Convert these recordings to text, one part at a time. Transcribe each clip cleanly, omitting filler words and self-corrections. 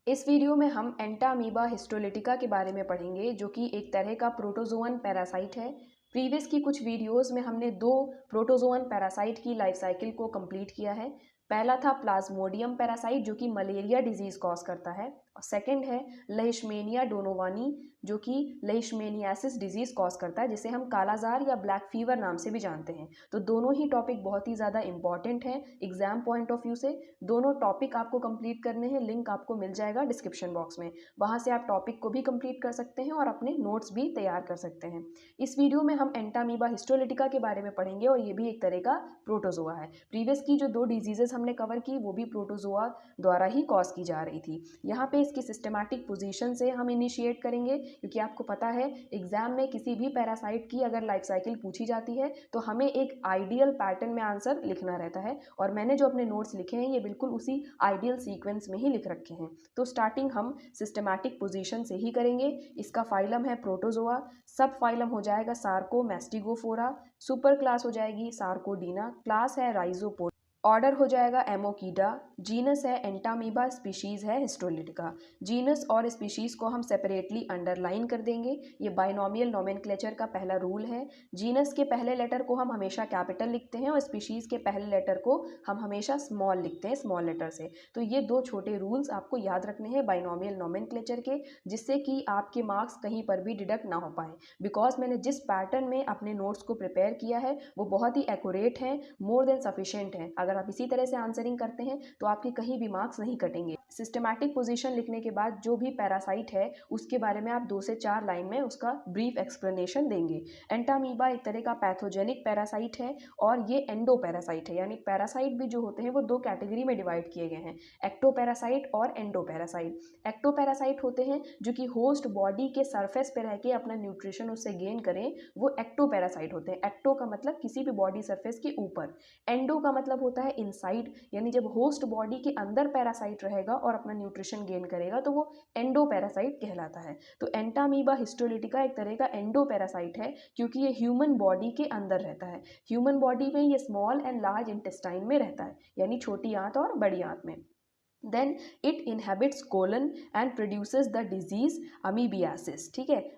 इस वीडियो में हम एंटामीबा हिस्टोलिटिका के बारे में पढ़ेंगे, जो कि एक तरह का प्रोटोजोअन पैरासाइट है। प्रीवियस की कुछ वीडियोस में हमने दो प्रोटोजोअन पैरासाइट की लाइफ साइकिल को कंप्लीट किया है। पहला था प्लाज्मोडियम पैरासाइट, जो कि मलेरिया डिजीज कॉज करता है, और सेकंड है लेishmania donovani, जो कि लेishmaniasis डिजीज कॉज करता है, जिसे हम कालाजार या ब्लैक फीवर नाम से भी जानते हैं। तो दोनों ही टॉपिक बहुत ही ज़्यादा इंपॉर्टेंट हैं एग्जाम पॉइंट ऑफ व्यू से। दोनों टॉपिक आपको कंप्लीट करने हैं, लिंक आपको मिल जाएगा डिस्क्रिप्शन बॉक्स में, वहाँ से आप टॉपिक को भी कंप्लीट कर सकते हैं और अपने नोट्स भी तैयार कर सकते हैं। इस वीडियो में हम एंटामीबा हिस्टोलिटिका के बारे में पढ़ेंगे, और ये भी एक तरह का प्रोटोजोआ है। प्रीवियस की जो दो डिजीजेस हमने कवर की वो भी प्रोटोजोआ द्वारा ही कॉज की जा रही थी। यहाँ पे इसकी सिस्टमैटिक पोजीशन से हम इनिशिएट करेंगे, क्योंकि आपको पता है एग्जाम में किसी भी पैरासाइट की अगर लाइफ साइकिल पूछी जाती है तो हमें एक आइडियल पैटर्न में आंसर लिखना रहता है, और मैंने जो अपने नोट्स लिखे हैं ये बिल्कुल उसी आइडियल सीक्वेंस में ही लिख रखे हैं। तो स्टार्टिंग हम सिस्टमैटिक पोजीशन से ही करेंगे। इसका फाइलम है प्रोटोजोआ, सब फाइलम हो जाएगा सार्कोमेस्टिगोफोरा, सुपर क्लास हो जाएगी सार्कोडीना, क्लास है राइजोपोडा, ऑर्डर हो जाएगा एमोकीडा, जीनस है एंटामीबा, स्पीशीज़ है हिस्टोलिटिका। जीनस और स्पीशीज़ को हम सेपरेटली अंडरलाइन कर देंगे, ये बाइनोमियल नोमेनक्लेचर का पहला रूल है। जीनस के पहले लेटर को हम हमेशा कैपिटल लिखते हैं और स्पीशीज़ के पहले लेटर को हम हमेशा स्मॉल लिखते हैं, स्मॉल लेटर से। तो ये दो छोटे रूल्स आपको याद रखने हैं बाइनोमियल नोमेनक्लेचर के, जिससे कि आपके मार्क्स कहीं पर भी डिडक्ट ना हो पाएँ। बिकॉज मैंने जिस पैटर्न में अपने नोट्स को प्रिपेयर किया है वो बहुत ही एक्यूरेट है, मोर देन सफिशिएंट है। अगर आप इसी तरह से आंसरिंग करते हैं तो आपके कहीं भी मार्क्स नहीं कटेंगे। सिस्टमैटिक पोजीशन लिखने के बाद जो भी पैरासाइट है उसके बारे में आप 2 से 4 लाइन में उसका ब्रीफ एक्सप्लेनेशन देंगे। एंटामीबा एक तरह का पैथोजेनिक पैरासाइट है, और ये एंडो पैरासाइट है, यानी पैरासाइट भी जो होते हैं वो दो कैटेगरी में डिवाइड किए गए हैं, एक्टो पैरासाइट और एंडो पैरासाइट। एक्टो पैरासाइट होते हैं जो कि होस्ट बॉडी के सरफेस पे रह के अपना न्यूट्रिशन उससे गेन करें, वो एक्टो पैरासाइट होते हैं। एक्टो का मतलब किसी भी बॉडी सरफेस के ऊपर, एंडो का मतलब होता है इनसाइड, यानी जब होस्ट बॉडी के अंदर पैरासाइट रहेगा और अपना न्यूट्रिशन गेन करेगा तो वो एंडो पैरासाइट कहलाता है। तो एंटामीबा हिस्टोलिटिका एक तरह का एंडो पैरासाइट है, क्योंकि ये ह्यूमन बॉडी के अंदर रहता है। ह्यूमन बॉडी में ये स्मॉल एंड लार्ज इंटेस्टाइन में रहता है, यानी छोटी आंत और बड़ी आंत में। Then it inhabits colon and produces the disease amoebiasis. ठीक है,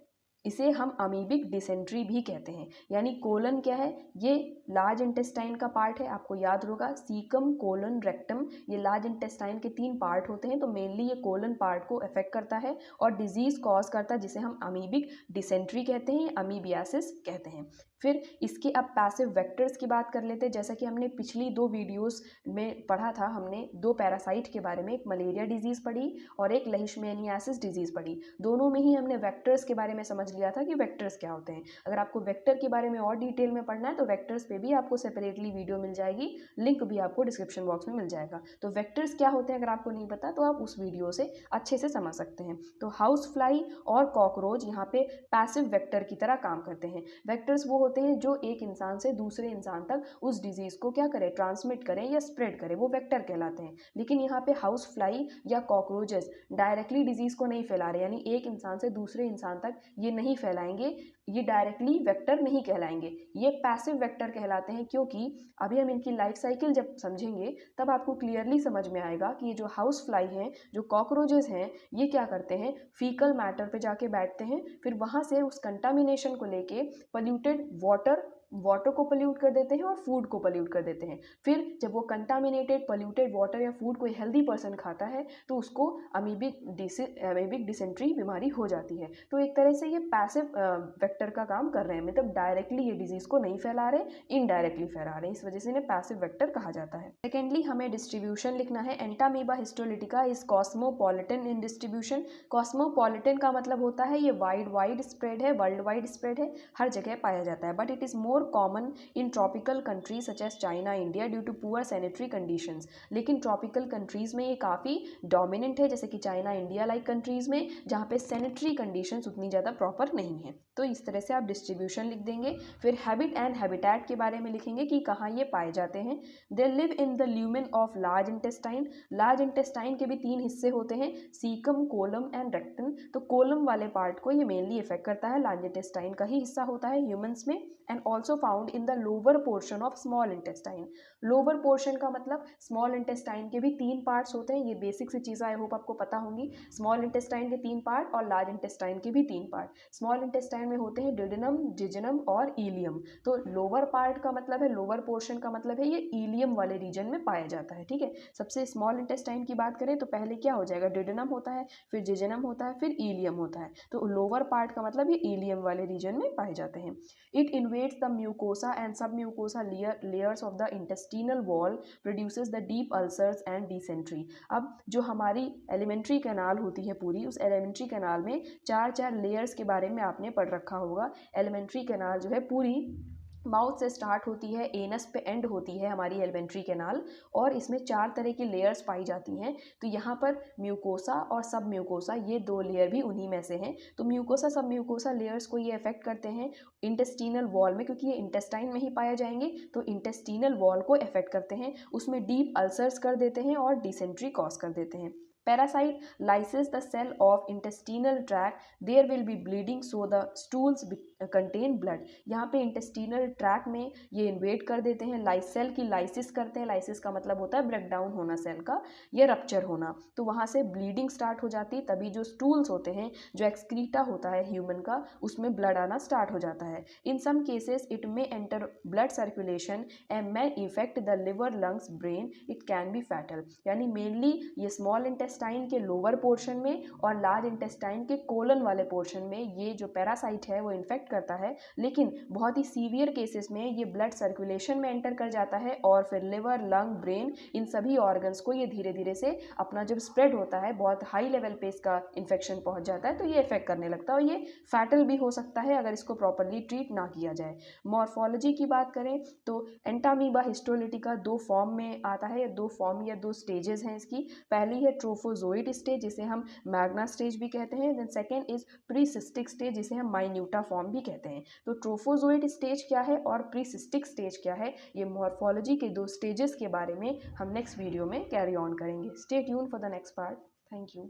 इसे हम अमीबिक डिसेंट्री भी कहते हैं। यानी कोलन क्या है, ये लार्ज इंटेस्टाइन का पार्ट है, आपको याद होगा सीकम कोलन रेक्टम, ये लार्ज इंटेस्टाइन के 3 पार्ट होते हैं। तो मेनली ये कोलन पार्ट को अफेक्ट करता है और डिजीज कॉज करता है, जिसे हम अमीबिक डिसेंट्री कहते हैं, अमीबियासिस कहते हैं। फिर इसके अब पैसिव वेक्टर्स की बात कर लेते हैं। जैसा कि हमने पिछली 2 वीडियोस में पढ़ा था, हमने 2 पैरासाइट के बारे में, एक मलेरिया डिजीज़ पढ़ी और एक लेishmaniasis डिजीज़ पढ़ी। दोनों में ही हमने वेक्टर्स के बारे में समझ लिया था कि वेक्टर्स क्या होते हैं। अगर आपको वेक्टर के बारे में और डिटेल में पढ़ना है तो वेक्टर्स पे भी आपको सेपरेटली वीडियो मिल जाएगी, लिंक भी आपको डिस्क्रिप्शन बॉक्स में मिल जाएगा। तो वेक्टर्स क्या होते हैं अगर आपको नहीं पता तो आप उस वीडियो से अच्छे से समझ सकते हैं। तो हाउस फ्लाई और कॉकरोच यहाँ पे पैसिव वेक्टर की तरह काम करते हैं। वेक्टर्स वो होते हैं जो एक इंसान से दूसरे इंसान तक उस डिजीज़ को क्या करें, ट्रांसमिट करें या स्प्रेड करें, वो वेक्टर कहलाते हैं। लेकिन यहाँ पे हाउस फ्लाई या कॉकरोचेस डायरेक्टली डिजीज़ को नहीं फैला रहे, यानी एक इंसान से दूसरे इंसान तक ये नहीं फैलाएंगे, ये डायरेक्टली वेक्टर नहीं कहलाएंगे, ये पैसिव वेक्टर कहलाते हैं। क्योंकि अभी हम इनकी लाइफ साइकिल जब समझेंगे तब आपको क्लियरली समझ में आएगा कि ये जो हाउस फ्लाई हैं, जो कॉकरोचेस हैं, ये क्या करते हैं, फीकल मैटर पे जाके बैठते हैं, फिर वहाँ से उस कंटामिनेशन को लेके पल्यूटेड वाटर को पल्यूट कर देते हैं और फूड को पल्यूट कर देते हैं। फिर जब वो कंटामिनेटेड पल्यूटेड वाटर या फूड कोई हेल्दी पर्सन खाता है तो उसको अमीबिक डिसेंट्री बीमारी हो जाती है। तो एक तरह से ये पैसिव वेक्टर का काम कर रहे हैं, मतलब डायरेक्टली ये डिजीज़ को नहीं फैला रहे, इनडायरेक्टली फैला रहे हैं, इस वजह से इन्हें पैसिव वेक्टर कहा जाता है। सेकेंडली हमें डिस्ट्रीब्यूशन लिखना है। Entamoeba histolytica is cosmopolitan in distribution. Cosmopolitan का मतलब होता है ये वाइड स्प्रेड है, वर्ल्ड वाइड स्प्रेड है, हर जगह पाया जाता है। But it is more common in tropical countries such as China, India due to poor sanitary conditions. लेकिन ट्रॉपिकल कंट्रीज़ में ये काफ़ी डोमिनेंट है, जैसे कि चाइना, इंडिया लाइक कंट्रीज़ में, जहाँ पे सैनिटरी कंडीशंस उतनी ज़्यादा प्रॉपर नहीं है। तो इस तरह से आप डिस्ट्रीब्यूशन लिख देंगे। फिर हैबिट एंड हैबिटेट के बारे में लिखेंगे कि कहाँ ये पाए जाते हैं। They live in the lumen of large intestine. Large intestine के भी 3 हिस्से होते हैं, सीकम, कोलम एंड रेक्टम। तो कोलम वाले पार्ट को ये मेनली इफेक्ट करता है, लार्ज इंटेस्टाइन का ही हिस्सा होता है ह्यूमंस में। And also also found in the lower portion of small intestine. Lower portion का मतलब स्मॉल इंटेस्टाइन के भी 3 पार्ट्स होते हैं। ये बेसिक सी चीज़ें आई होप आपको पता होंगी। स्मॉल इंटेस्टाइन के 3 पार्ट और लार्ज इंटेस्टाइन के भी 3 पार्ट। स्मॉल इंटेस्टाइन में होते हैं डिडेनम, जिजनम और इलियम। तो लोअर पार्ट का मतलब है, लोअर पोर्शन का मतलब है ये इलियम वाले रीजन में पाया जाता है। ठीक है, सबसे स्मॉल इंटेस्टाइन की बात करें तो पहले क्या हो जाएगा, डिडेनम होता है, फिर जिजनम होता है, फिर इलियम होता है। तो लोअर पार्ट का मतलब ये इलियम वाले रीजन में पाए जाते हैं। इट इन्वेट्स द म्यूकोसा एंड सब mucosa layers of the intestinal wall, produces the deep ulcers and dysentery. अब जो हमारी एलिमेंट्री कैनाल होती है पूरी, उस एलिमेंट्री कैनाल में 4 लेयर्स के बारे में आपने पढ़ रखा होगा। एलिमेंट्री कैनाल जो है पूरी माउथ से स्टार्ट होती है, एनस पे एंड होती है हमारी एलिमेंट्री कैनाल, और इसमें 4 तरह की लेयर्स पाई जाती हैं। तो यहाँ पर म्यूकोसा और सब म्यूकोसा, ये 2 लेयर भी उन्हीं में से हैं। तो म्यूकोसा सब म्यूकोसा लेयर्स को ये अफेक्ट करते हैं इंटेस्टिनल वॉल में, क्योंकि ये इंटेस्टाइन में ही पाए जाएंगे, तो इंटेस्टिनल वॉल को अफेक्ट करते हैं, उसमें डीप अल्सर्स कर देते हैं और डिसेंट्री कॉज कर देते हैं। Parasite lyses the cell of intestinal tract. There will be bleeding, so the stools contain blood. यहाँ पे intestinal tract में ये इन्वेट कर देते हैं, सेल की लाइसिस करते हैं। लाइसिस का मतलब होता है ब्रेक डाउन होना सेल का, ये रप्चर होना। तो वहाँ से ब्लीडिंग स्टार्ट हो जाती है, तभी जो स्टूल्स होते हैं, जो एक्सक्रीटा होता है ह्यूमन का, उसमें ब्लड आना स्टार्ट हो जाता है। In some cases it may enter blood circulation and may effect the liver, lungs, brain. It can be fatal. यानी मेनली ये स्मॉल इंटेस्टाइन के लोअर पोर्शन में और लार्ज इंटेस्टाइन के कोलन वाले पोर्शन में ये जो पैरासाइट है वो इन्फेक्ट करता है, लेकिन बहुत ही सीवियर केसेस में ये ब्लड सर्कुलेशन में एंटर कर जाता है और फिर लिवर, लंग, ब्रेन, इन सभी ऑर्गन्स को ये धीरे धीरे से अपना जब स्प्रेड होता है, बहुत हाई लेवल पे इसका इन्फेक्शन पहुंच जाता है, तो ये इफेक्ट करने लगता है और ये फैटल भी हो सकता है अगर इसको प्रॉपरली ट्रीट ना किया जाए। मॉर्फोलॉजी की बात करें तो एंटामीबा हिस्टोलिटिका 2 फॉर्म में आता है, 2 फॉर्म या 2 स्टेजेस हैं इसकी। पहली है ट्रोफोजोइड स्टेज, जिसे हम मैग्ना स्टेज भी कहते हैं। देन सेकेंड इज प्रीसिस्टिक स्टेज, जिसे हम माइन्यूटा फॉर्म भी कहते हैं। तो ट्रोफोजोइड स्टेज क्या है और प्रीसिस्टिक स्टेज क्या है, ये मॉर्फोलॉजी के 2 स्टेजेस के बारे में हम नेक्स्ट वीडियो में कैरी ऑन करेंगे। Stay tune for the next part. Thank you.